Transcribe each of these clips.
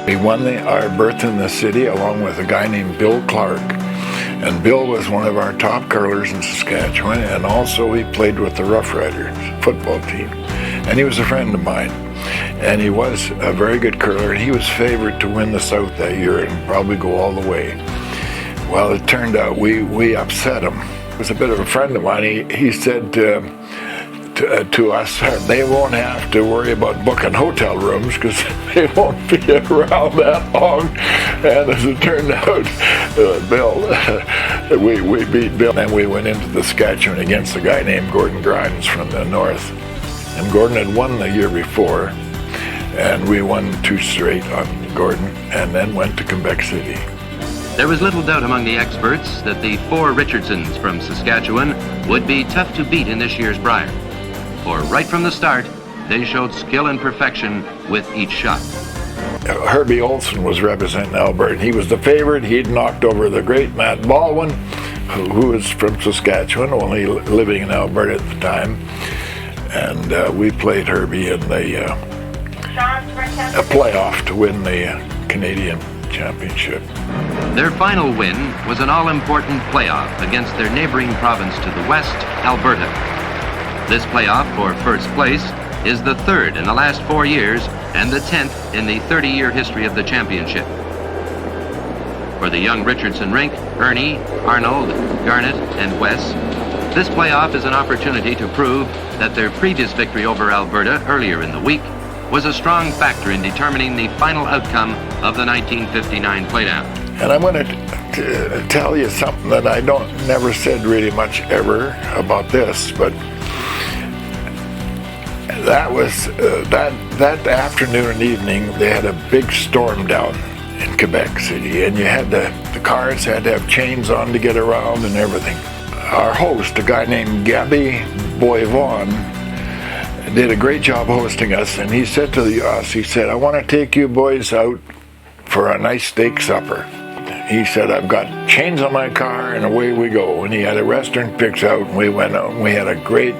We won our berth in the city along with a guy named Bill Clark. And Bill was one of our top curlers in Saskatchewan, and also he played with the Rough Riders football team. And he was a friend of mine. And he was a very good curler. He was favored to win the South that year and probably go all the way. Well, it turned out we upset him. He was a bit of a friend of mine. He said to us, they won't have to worry about booking hotel rooms because they won't be around that long. And as it turned out, Bill, we beat Bill, and we went into the Saskatchewan against a guy named Gordon Grimes from the north. And Gordon had won the year before, and we won 2 straight on Gordon, and then went to Quebec City. There was little doubt among the experts that the 4 Richardsons from Saskatchewan would be tough to beat in this year's Brier. For right from the start, they showed skill and perfection with each shot. Herbie Olson was representing Alberta. He was the favorite. He'd knocked over the great Matt Baldwin, who was from Saskatchewan, only living in Alberta at the time. And we played Herbie in the a playoff to win the Canadian Championship. Their final win was an all-important playoff against their neighboring province to the west, Alberta. This playoff for first place is the 3rd in the last 4 years and the 10th in the 30-year history of the championship. For the young Richardson rink, Ernie, Arnold, Garnett, and Wes, this playoff is an opportunity to prove that their previous victory over Alberta earlier in the week was a strong factor in determining the final outcome of the 1959 playdown. And I'm going to tell you something that I never said really much ever about this, but that was that afternoon and evening they had a big storm down in Quebec City, and you had the cars had to have chains on to get around and everything. Our host, a guy named Gabby Boyvon, did a great job hosting us, and he said to us, he said, I want to take you boys out for a nice steak supper. He said, I've got chains on my car, and away we go. And he had a restaurant picked out, and we went out, and we had a great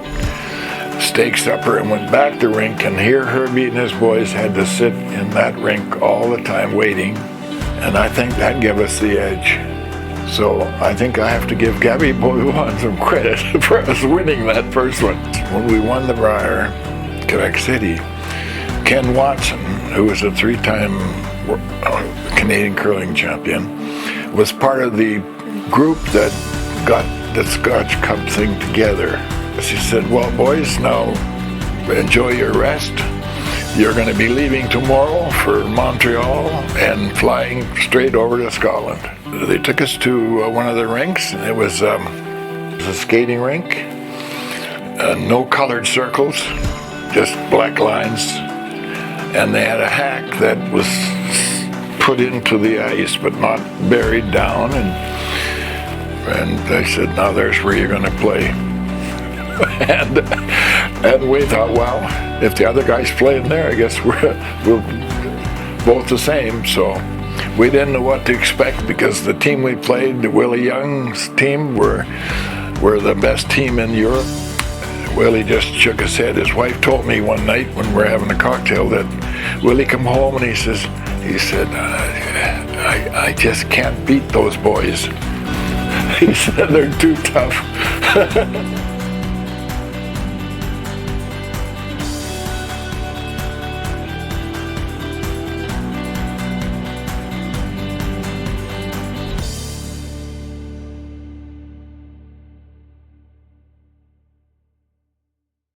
steak supper and went back to the rink, and here Herbie and his boys had to sit in that rink all the time waiting, and I think that gave us the edge. So I think I have to give Gabby Boyvon some credit for us winning that first one. When we won the Brier, Quebec City, Ken Watson, who was a 3-time Canadian curling champion, was part of the group that got the Scotch Cup thing together. She said, well, boys, now enjoy your rest. You're going to be leaving tomorrow for Montreal and flying straight over to Scotland. They took us to one of the rinks. It was a skating rink, no colored circles, just black lines. And they had a hack that was put into the ice but not buried down. And they said, now there's where you're going to play. and we thought, well, if the other guy's playing there, I guess we're both the same. So we didn't know what to expect because the team we played, the Willie Young's team, were the best team in Europe. Willie just shook his head. His wife told me one night when we were having a cocktail that Willie come home and he said, I just can't beat those boys. He said they're too tough.